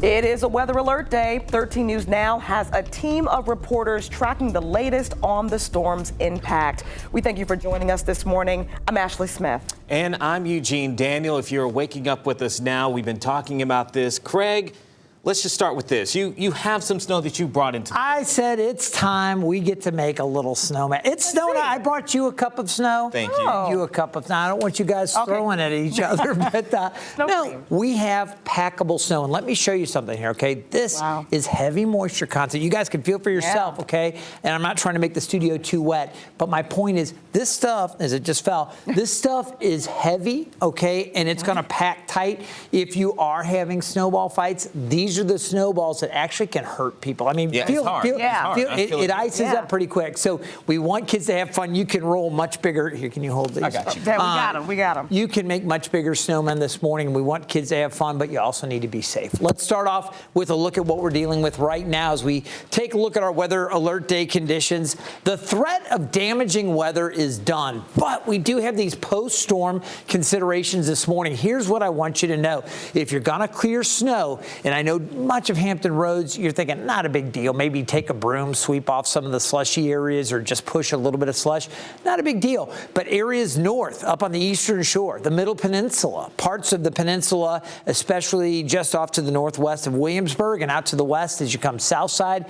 It is a weather alert day. 13 News Now has a team of reporters tracking the latest on the storm's impact. We thank you for joining us this morning. I'm Ashley Smith. And I'm Eugene Daniel. If you're waking up with us now, we've been talking about this. Craig, let's just start with this. You have some snow that you brought into. I said it's time we get to make a little snowman. It's snowing. I brought you a cup of snow. Thank you. You a cup of snow. I don't want you guys throwing it at each other, but no, we have packable snow. And let me show you something here, okay? This is heavy moisture content. You guys can feel for yourself, okay? And I'm not trying to make the studio too wet, but my point is this stuff, as it just fell, this stuff is heavy, okay? And it's going to pack tight. If you are having snowball fights, these are the snowballs that actually can hurt people. I mean, it's hard. It ices up pretty quick. So we want kids to have fun. You can roll much bigger. Here, can you hold these? I got you. We got them. You can make much bigger snowmen this morning. We want kids to have fun, but you also need to be safe. Let's start off with a look at what we're dealing with right now as we take a look at our weather alert day conditions. The threat of damaging weather is done, but we do have these post-storm considerations this morning. Here's what I want you to know. If you're going to clear snow, and I know much of Hampton roads, you're thinking, not a big deal. Maybe take a broom, sweep off some of the slushy areas, or just push a little bit of slush. Not a big deal. But areas north, up on the eastern shore, the middle peninsula, parts of the peninsula, especially just off to the northwest of Williamsburg and out to the west as you come south side,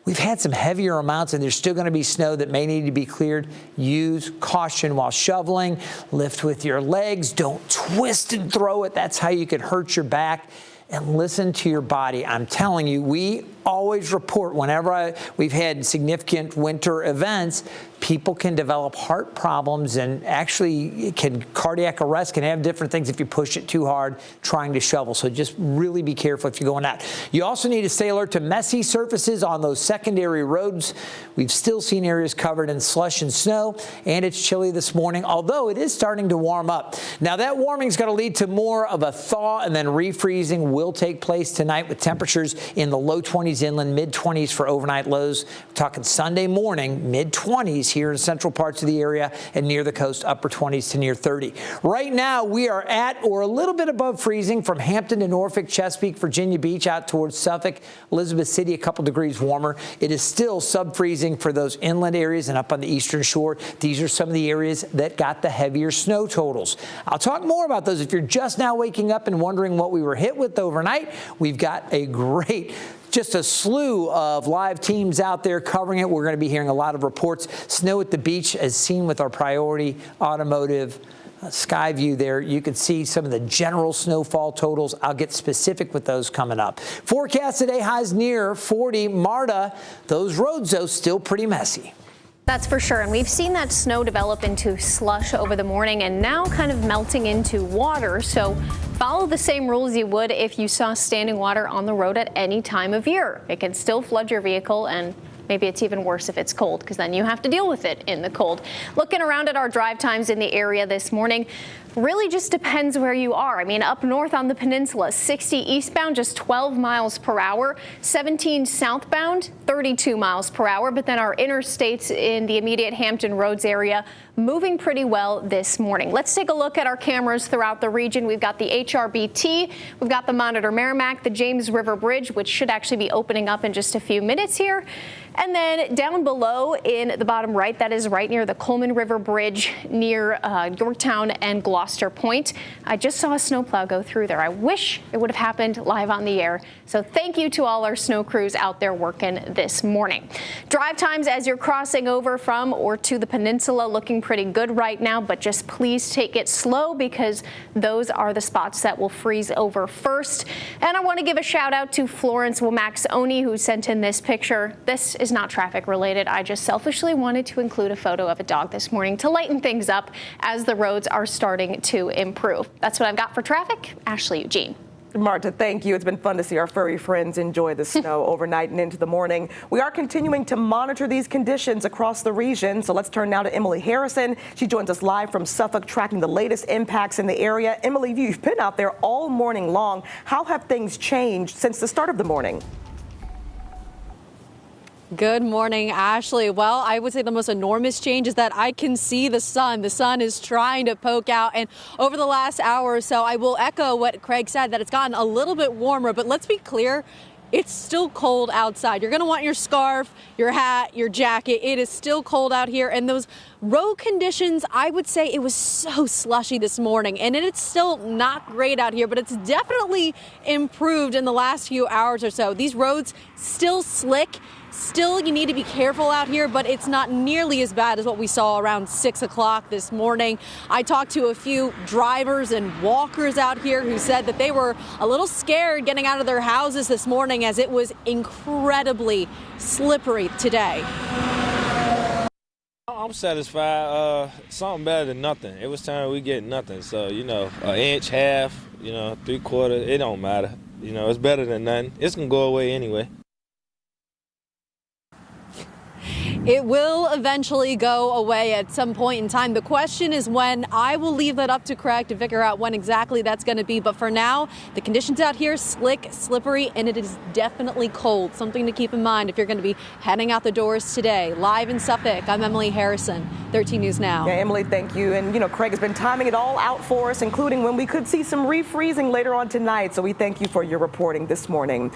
we've had some heavier amounts, and there's still going to be snow that may need to be cleared. Use caution while shoveling. Lift with your legs. Don't twist and throw it. That's how you could hurt your back. And listen to your body. I'm telling you, we always report whenever we've had significant winter events, people can develop heart problems and actually cardiac arrest can have different things if you push it too hard trying to shovel. So just really be careful if you're going out. You also need to stay alert to messy surfaces on those secondary roads. We've still seen areas covered in slush and snow, and it's chilly this morning, although it is starting to warm up. Now that warming is going to lead to more of a thaw, and then refreezing will take place tonight with temperatures in the low 20s inland, mid-20s for overnight lows. We're talking Sunday morning, mid-20s here in central parts of the area, and near the coast, upper 20s to near 30. Right now, we are at or a little bit above freezing from Hampton to Norfolk, Chesapeake, Virginia Beach, out towards Suffolk, Elizabeth City, a couple degrees warmer. It is still sub-freezing for those inland areas and up on the eastern shore. These are some of the areas that got the heavier snow totals. I'll talk more about those. If you're just now waking up and wondering what we were hit with overnight, we've got just a slew of live teams out there covering it. We're going to be hearing a lot of reports. Snow at the beach, as seen with our priority automotive sky view there. You can see some of the general snowfall totals. I'll get specific with those coming up. Forecast today, highs near 40. Marta, those roads, though, still pretty messy. That's for sure. And we've seen that snow develop into slush over the morning and now kind of melting into water. So follow the same rules you would if you saw standing water on the road at any time of year. It can still flood your vehicle, and maybe it's even worse if it's cold, because then you have to deal with it in the cold. Looking around at our drive times in the area this morning, really just depends where you are. I mean, up north on the peninsula, 60 eastbound, just 12 miles per hour, 17 southbound, 32 miles per hour. But then our interstates in the immediate Hampton Roads area moving pretty well this morning. Let's take a look at our cameras throughout the region. We've got the HRBT, we've got the Monitor Merrimack, the James River Bridge, which should actually be opening up in just a few minutes here. And then down below in the bottom right, that is right near the Coleman River Bridge near Yorktown and Gloucester Point. I just saw a snowplow go through there. I wish it would have happened live on the air. So thank you to all our snow crews out there working this morning. Drive times as you're crossing over from or to the peninsula looking pretty good right now, but just please take it slow because those are the spots that will freeze over first. And I want to give a shout out to Florence Womax-Oni, who sent in this picture. This is not traffic related. I just selfishly wanted to include a photo of a dog this morning to lighten things up as the roads are starting to improve. That's what I've got for traffic. Ashley, Eugene. Marta, thank you. It's been fun to see our furry friends enjoy the snow overnight and into the morning. We are continuing to monitor these conditions across the region. So let's turn now to Emily Harrison. She joins us live from Suffolk, tracking the latest impacts in the area. Emily, you've been out there all morning long. How have things changed since the start of the morning? Good morning, Ashley. Well, I would say the most enormous change is that I can see the sun. The sun is trying to poke out. And over the last hour or so, I will echo what Craig said, that it's gotten a little bit warmer. But let's be clear, it's still cold outside. You're going to want your scarf, your hat, your jacket. It is still cold out here. And those road conditions, I would say it was so slushy this morning. And it's still not great out here, but it's definitely improved in the last few hours or so. These roads still slick. Still, you need to be careful out here, but it's not nearly as bad as what we saw around 6 o'clock this morning. I talked to a few drivers and walkers out here who said that they were a little scared getting out of their houses this morning as it was incredibly slippery today. I'm satisfied. Something better than nothing. It was time we get nothing. So, an inch, half, 3/4, it don't matter. It's better than nothing. It's going to go away anyway. It will eventually go away at some point in time. The question is when. I will leave that up to Craig to figure out when exactly that's going to be. But for now, the conditions out here, slick, slippery, and it is definitely cold. Something to keep in mind if you're going to be heading out the doors today. Live in Suffolk, I'm Emily Harrison, 13 News Now. Yeah, Emily, thank you. And, Craig has been timing it all out for us, including when we could see some refreezing later on tonight. So we thank you for your reporting this morning.